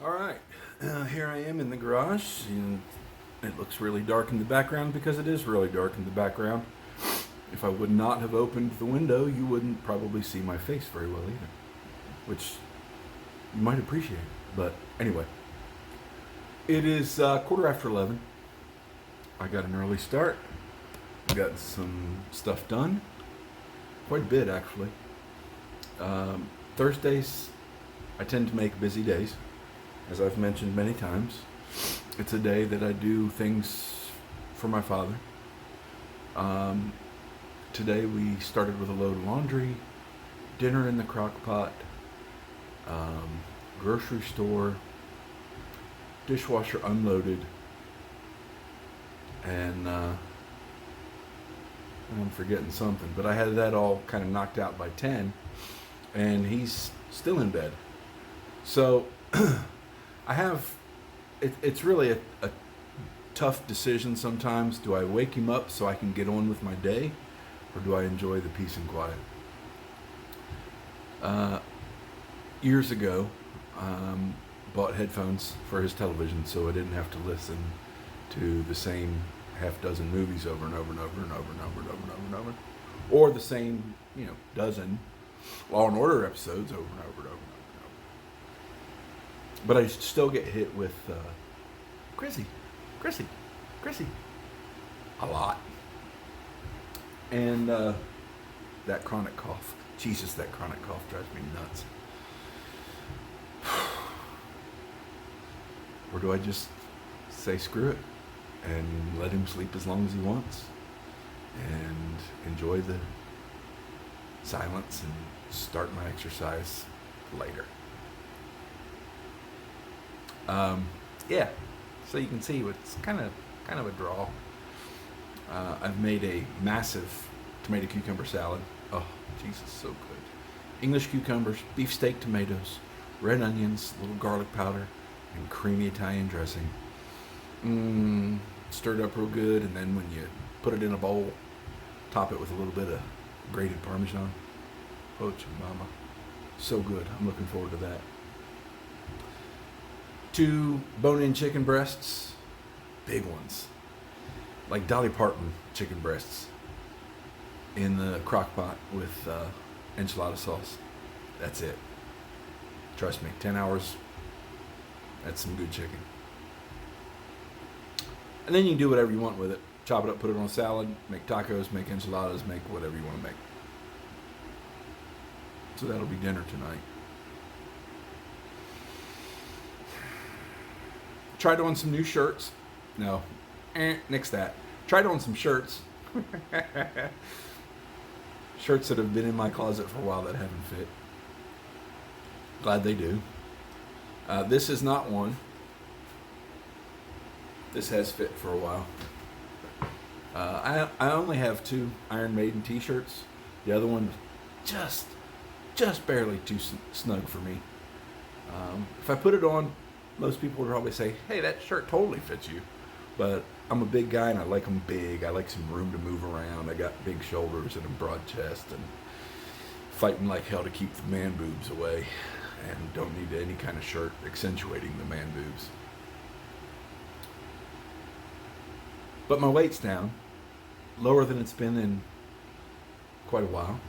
All right, here I am in the garage, and it looks really dark in the background because it is really dark in the background. If I would not have opened the window, you wouldn't probably see my face very well either, which you might appreciate. But anyway, it is quarter after 11. I got an early start. Got some stuff done, quite a bit actually. Thursdays, I tend to make busy days. As I've mentioned many times, it's a day that I do things for my father. Today we started with a load of laundry, dinner in the crock pot, grocery store, dishwasher unloaded, and I'm forgetting something, but I had that all kind of knocked out by 10, and he's still in bed. So it's really a tough decision sometimes. Do I wake him up so I can get on with my day, or do I enjoy the peace and quiet? Years ago, bought headphones for his television so I didn't have to listen to the same half dozen movies over and over and over and over and over and over and over and over, or the same, dozen Law and Order episodes over and over and over and over and over. But I still get hit with Chrissy, a lot. And that chronic cough. Jesus, that chronic cough drives me nuts. Or do I just say screw it and let him sleep as long as he wants and enjoy the silence and start my exercise later? Yeah, so you can see it's kind of a draw. I've made a massive tomato cucumber salad. Oh, Jesus, so good. English cucumbers, beefsteak tomatoes, red onions, little garlic powder, and creamy Italian dressing. Stirred up real good, and then when you put it in a bowl, top it with a little bit of grated Parmesan. Poach mama. So good. I'm looking forward to that. 2 bone-in chicken breasts, big ones, like Dolly Parton chicken breasts, in the crock pot with enchilada sauce. That's it. Trust me, 10 hours, that's some good chicken. And then you can do whatever you want with it. Chop it up, put it on a salad, make tacos, make enchiladas, make whatever you want to make. So that'll be dinner tonight. Tried on some new shirts. No, nix that. Tried on some shirts. Shirts that have been in my closet for a while that haven't fit. Glad they do. This is not one. This has fit for a while. I only have 2 Iron Maiden t-shirts. The other one just barely too snug for me. If I put it on, most people would probably say, hey, that shirt totally fits you. But I'm a big guy and I like them big. I like some room to move around. I got big shoulders and a broad chest and fighting like hell to keep the man boobs away, and don't need any kind of shirt accentuating the man boobs. But my weight's down, lower than it's been in quite a while.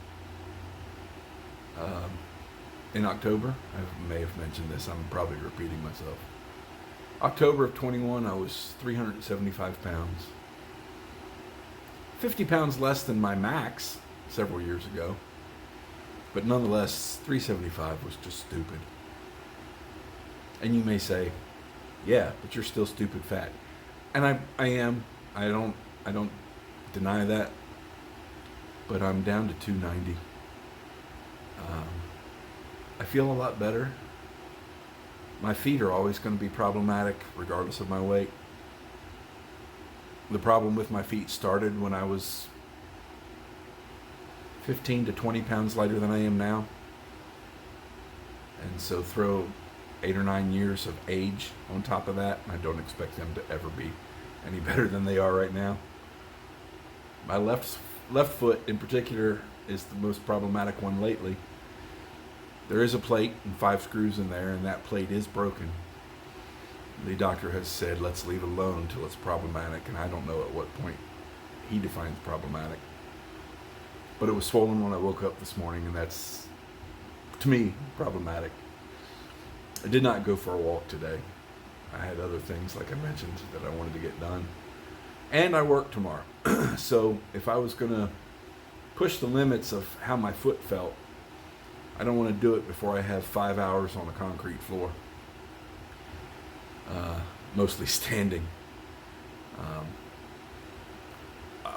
In October, I may have mentioned this, I'm probably repeating myself. October of 21, I was 375 pounds. 50 pounds less than my max several years ago. But nonetheless, 375 was just stupid. And you may say, yeah, but you're still stupid fat. And I am. I don't deny that. But I'm down to 290. I feel a lot better. My feet are always going to be problematic regardless of my weight. The problem with my feet started when I was 15 to 20 pounds lighter than I am now. And so throw 8 or 9 years of age on top of that, I don't expect them to ever be any better than they are right now. My left foot in particular is the most problematic one lately. There is a plate and 5 screws in there, and that plate is broken. The doctor has said, let's leave it alone until it's problematic, and I don't know at what point he defines problematic. But it was swollen when I woke up this morning, and that's, to me, problematic. I did not go for a walk today. I had other things, like I mentioned, that I wanted to get done. And I work tomorrow. So if I was going to push the limits of how my foot felt, I don't want to do it before I have 5 hours on a concrete floor. Mostly standing.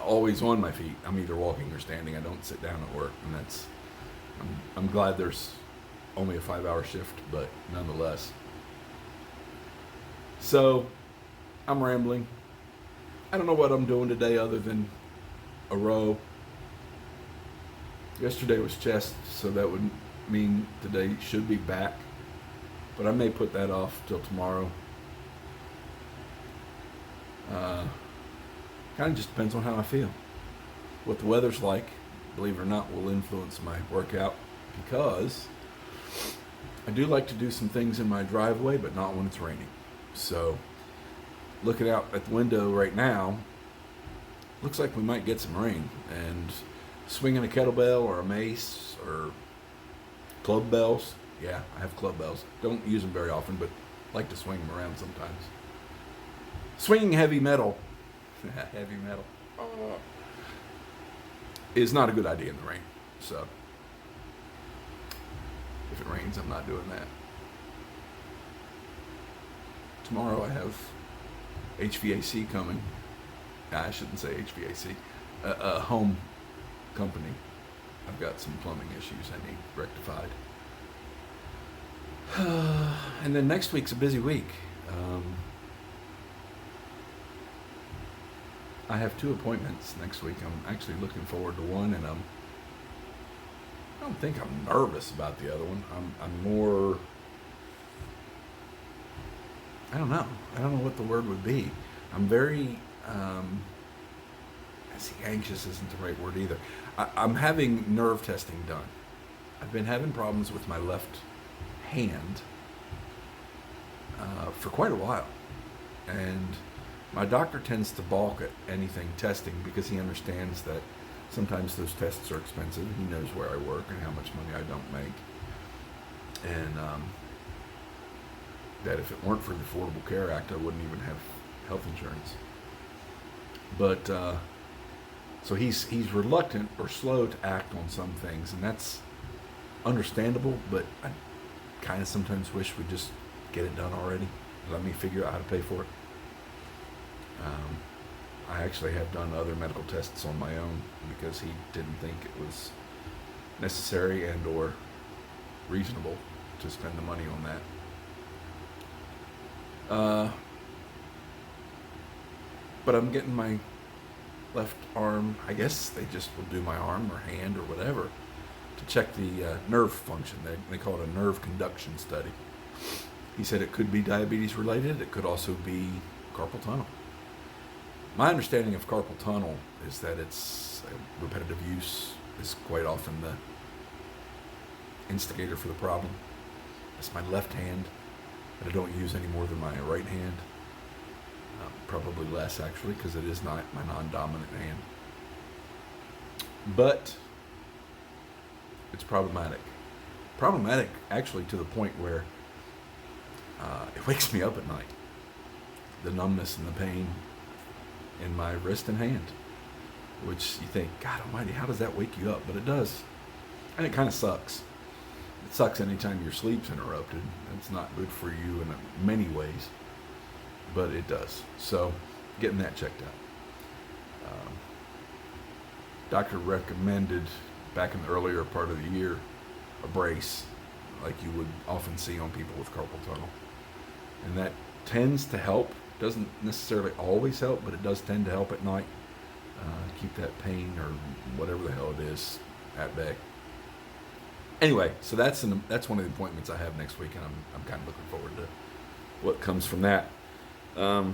Always on my feet. I'm either walking or standing. I don't sit down at work, and that's. I'm glad there's only a 5-hour shift, but nonetheless. So, I'm rambling. I don't know what I'm doing today other than a row. Yesterday was chest, so that would mean today should be back, but I may put that off till tomorrow. Kind of just depends on how I feel. What the weather's like, believe it or not, will influence my workout, because I do like to do some things in my driveway, but not when it's raining. So, looking out at the window right now, looks like we might get some rain, and swinging a kettlebell or a mace or club bells. Yeah, I have club bells. Don't use them very often, but like to swing them around sometimes. Swinging heavy metal is not a good idea in the rain. So if it rains, I'm not doing that. Tomorrow I have HVAC coming. I shouldn't say HVAC. A home company. I've got some plumbing issues I need rectified. And then next week's a busy week. I have 2 appointments next week. I'm actually looking forward to one, and I don't think I'm nervous about the other one. I'm more, I don't know what the word would be. I'm very, anxious isn't the right word either. I'm having nerve testing done. I've been having problems with my left hand for quite a while, and my doctor tends to balk at anything testing because he understands that sometimes those tests are expensive. He knows where I work and how much money I don't make, and that if it weren't for the Affordable Care Act, I wouldn't even have health insurance. But so he's reluctant or slow to act on some things, and that's understandable, but I kind of sometimes wish we'd just get it done already. Let me figure out how to pay for it. I actually have done other medical tests on my own because he didn't think it was necessary and or reasonable to spend the money on that. But I'm getting my left arm, I guess they just will do my arm or hand or whatever to check the nerve function. They call it a nerve conduction study. He said it could be diabetes related. It could also be carpal tunnel. My understanding of carpal tunnel is that it's repetitive use is quite often the instigator for the problem. It's my left hand that I don't use any more than my right hand. Probably less, actually, because it is not my non-dominant hand. But it's problematic. Problematic, actually, to the point where it wakes me up at night. The numbness and the pain in my wrist and hand, which you think, God almighty, how does that wake you up? But it does. And it kind of sucks. It sucks anytime your sleep's interrupted. It's not good for you in many ways, but it does. So getting that checked out. Doctor recommended back in the earlier part of the year a brace like you would often see on people with carpal tunnel. And that tends to help. Doesn't necessarily always help, but it does tend to help at night. Keep that pain or whatever the hell it is at bay. Anyway, so that's one of the appointments I have next week, and I'm kind of looking forward to what comes from that. I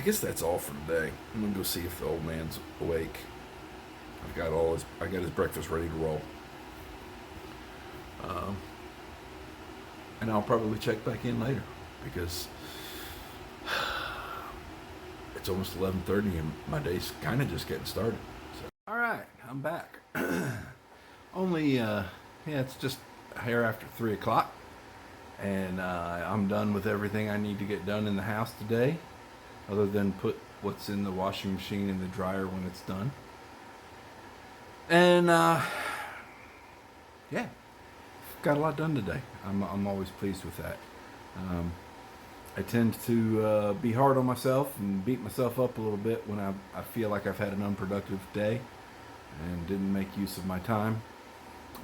guess that's all for today. I'm gonna go see if the old man's awake. I got his breakfast ready to roll. And I'll probably check back in later because it's almost 11:30 and my day's kind of just getting started. So. All right, I'm back. Only, it's just a hair after 3 o'clock, and I'm done with everything I need to get done in the house today, other than put what's in the washing machine in the dryer when it's done. And yeah, got a lot done today. I'm always pleased with that. I tend to be hard on myself and beat myself up a little bit when I feel like I've had an unproductive day and didn't make use of my time.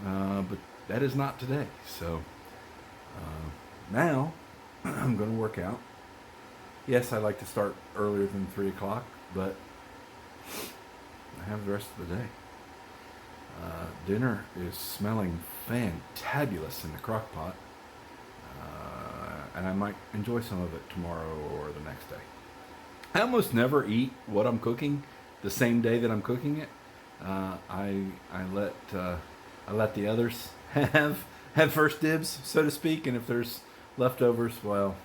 But that is not today. So now I'm going to work out. Yes, I like to start earlier than 3 o'clock, but I have the rest of the day. Dinner is smelling fantabulous in the crock pot. And I might enjoy some of it tomorrow or the next day. I almost never eat what I'm cooking the same day that I'm cooking it. I let the others have first dibs, so to speak. And if there's leftovers, well,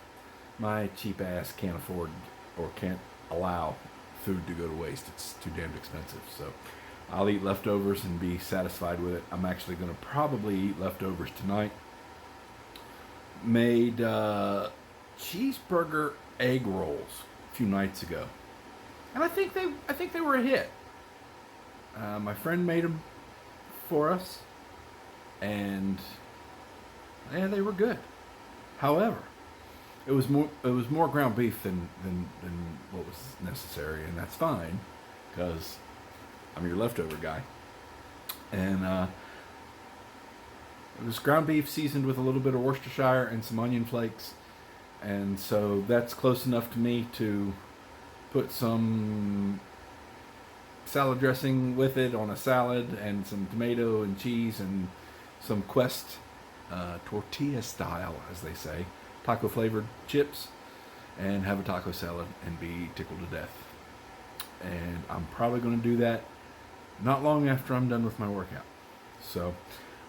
my cheap ass can't afford or can't allow food to go to waste. It's too damned expensive. So I'll eat leftovers and be satisfied with it. I'm actually going to probably eat leftovers tonight. Made cheeseburger egg rolls a few nights ago, and I think they were a hit. My friend made them for us, and yeah, they were good. However, it was more ground beef than what was necessary, and that's fine because I'm your leftover guy. And it was ground beef seasoned with a little bit of Worcestershire and some onion flakes. And so that's close enough to me to put some salad dressing with it on a salad and some tomato and cheese and some Quest tortilla style, as they say, taco flavored chips, and have a taco salad and be tickled to death. And I'm probably going to do that not long after I'm done with my workout. So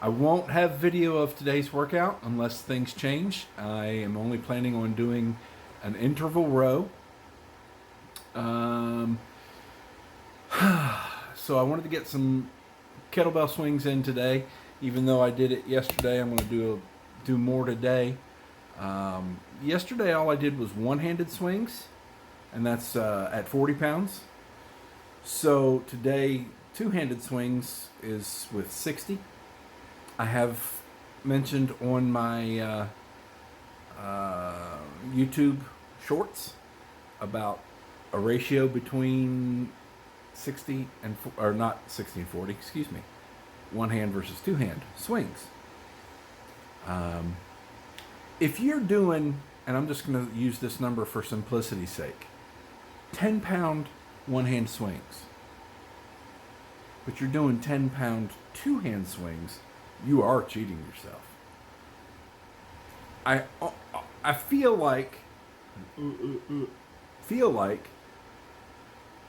I won't have video of today's workout unless things change. I am only planning on doing an interval row. So I wanted to get some kettlebell swings in today. Even though I did it yesterday, I'm going to do more today. Yesterday all I did was one-handed swings, and that's at 40 pounds. So today, two-handed swings is with 60. I have mentioned on my YouTube shorts about a ratio between 60 and, or not 60 and 40, excuse me, one hand versus two hand swings. If you're doing, and I'm just going to use this number for simplicity's sake, 10-pound one hand swings, but you're doing 10-pound two hand swings, you are cheating yourself. I feel like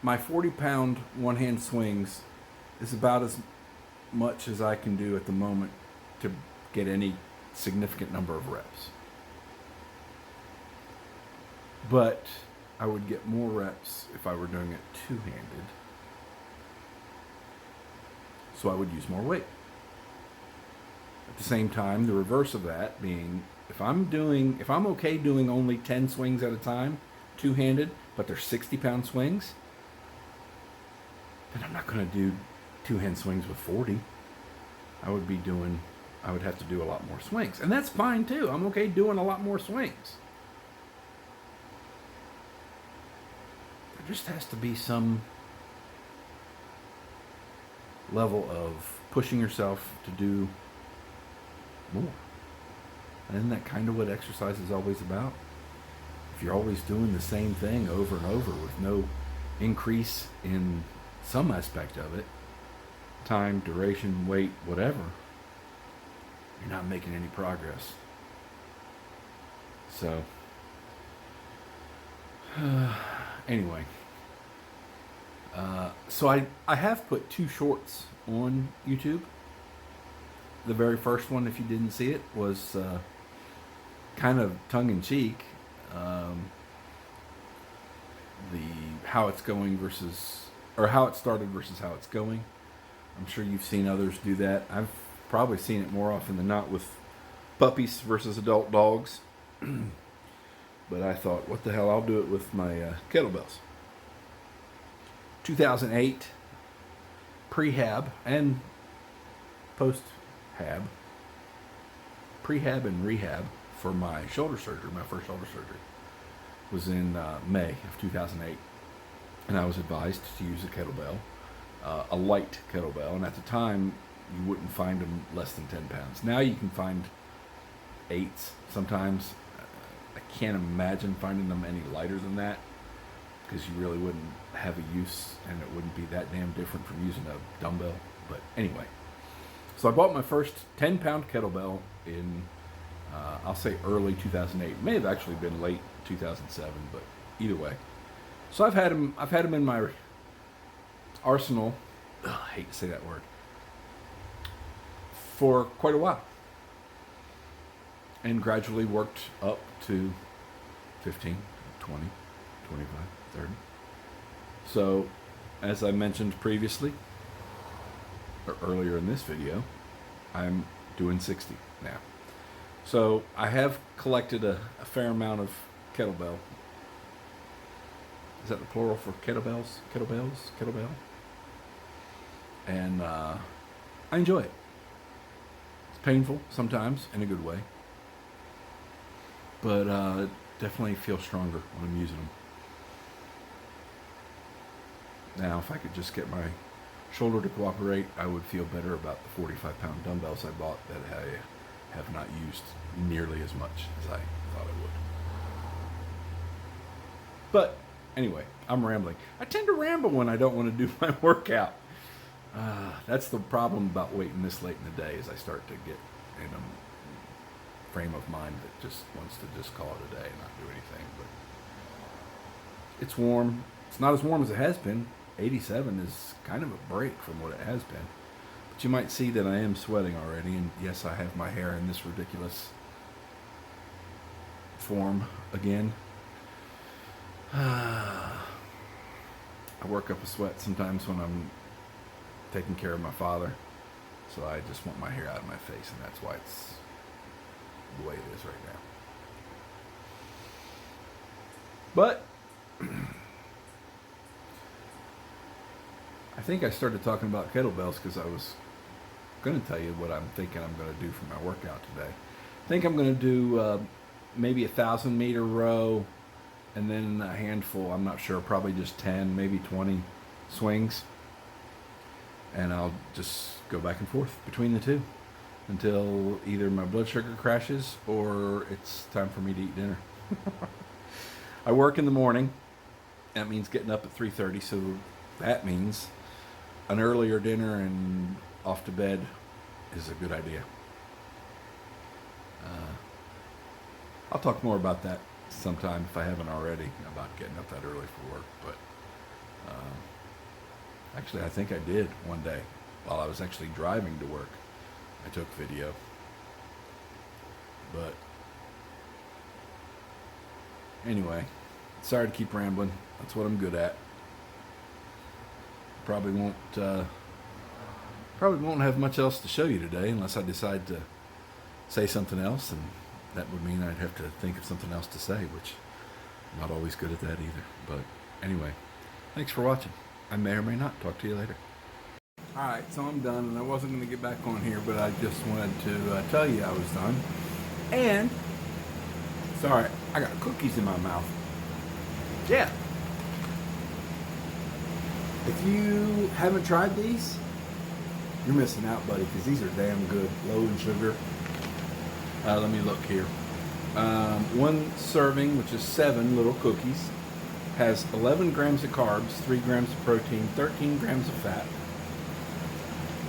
my 40-pound one-hand swings is about as much as I can do at the moment to get any significant number of reps. But I would get more reps if I were doing it two-handed. So I would use more weight. At the same time, the reverse of that being, if I'm okay doing only 10 swings at a time, two-handed, but they're 60-pound swings, then I'm not going to do two-hand swings with 40. I would have to do a lot more swings. And that's fine too. I'm okay doing a lot more swings. There just has to be some level of pushing yourself to do more. And isn't that kind of what exercise is always about? If you're always doing the same thing over and over with no increase in some aspect of it, time, duration, weight, whatever, you're not making any progress. So, anyway, so I have put 2 shorts on YouTube. The very first one, if you didn't see it, was kind of tongue-in-cheek, the how it's going versus, or how it started versus how it's going. I'm sure you've seen others do that. I've probably seen it more often than not with puppies versus adult dogs. But I thought, what the hell, I'll do it with my kettlebells. 2008, prehab and post-hab. Prehab and rehab for my shoulder surgery, my first shoulder surgery, was in May of 2008. And I was advised to use a kettlebell, a light kettlebell. And at the time, you wouldn't find them less than 10 pounds. Now you can find 8s sometimes. I can't imagine finding them any lighter than that, because you really wouldn't have a use, and it wouldn't be that damn different from using a dumbbell. But anyway, so I bought my first 10-pound kettlebell in, I'll say early 2008. It may have actually been late 2007, but either way. So I've had them in my arsenal. Ugh, I hate to say that word. For quite a while, and gradually worked up to 15, 20, 25, 30. So, as I mentioned previously, or earlier in this video, I'm doing 60 now. So I have collected a fair amount of kettlebell. Is that the plural for kettlebells? Kettlebell? And I enjoy it. It's painful sometimes in a good way, but definitely feel stronger when I'm using them. Now, if I could just get my shoulder to cooperate, I would feel better about the 45-pound dumbbells I bought that I have not used nearly as much as I thought I would. But anyway, I'm rambling. I tend to ramble when I don't want to do my workout. That's the problem about waiting this late in the day, is I start to get in a frame of mind that just wants to just call it a day and not do anything. But it's warm. It's not as warm as it has been. 87 is kind of a break from what it has been. But you might see that I am sweating already, and yes, I have my hair in this ridiculous form again. I work up a sweat sometimes when I'm taking care of my father, so I just want my hair out of my face, and that's why it's the way it is right now. But I think I started talking about kettlebells because I was going to tell you what I'm thinking I'm going to do for my workout today. I think I'm going to do maybe 1,000-meter row, and then a handful, I'm not sure, probably just 10, maybe 20 swings. And I'll just go back and forth between the two until either my blood sugar crashes or it's time for me to eat dinner. I work in the morning. That means getting up at 3:30, so that means an earlier dinner and off to bed is a good idea. I'll talk more about that sometime if I haven't already, about getting up that early for work. But actually, I think I did one day while I was actually driving to work. I took video. But anyway, sorry to keep rambling. That's what I'm good at. Probably won't have much else to show you today unless I decide to say something else, and that would mean I'd have to think of something else to say, which I'm not always good at that either. But anyway, thanks for watching. I may or may not talk to you later. Alright, so I'm done, and I wasn't going to get back on here, but I just wanted to tell you I was done. And, sorry, I got cookies in my mouth. Yeah. If you haven't tried these, you're missing out, buddy, because these are damn good. Low in sugar. Let me look here. One serving, which is 7 little cookies, has 11 grams of carbs, 3 grams of protein, 13 grams of fat,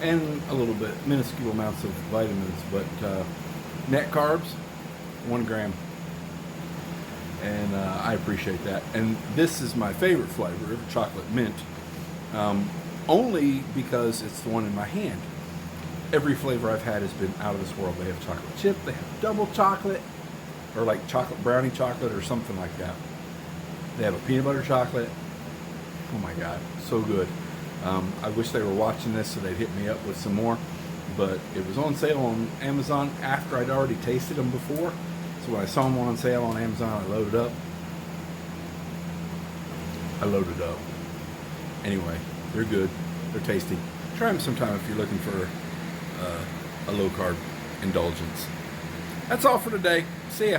and a little bit, minuscule amounts of vitamins, but net carbs, 1 gram. And I appreciate that. And this is my favorite flavor, chocolate mint, only because it's the one in my hand. Every flavor I've had has been out of this world. They have chocolate chip, they have double chocolate, or like chocolate brownie chocolate or something like that. They have a peanut butter chocolate. Oh my God, so good. I wish they were watching this so they'd hit me up with some more, but it was on sale on Amazon after I'd already tasted them before. So when I saw them on sale on Amazon, I loaded up. Anyway, they're good. They're tasty. Try them sometime if you're looking for a low carb indulgence. That's all for today. See ya.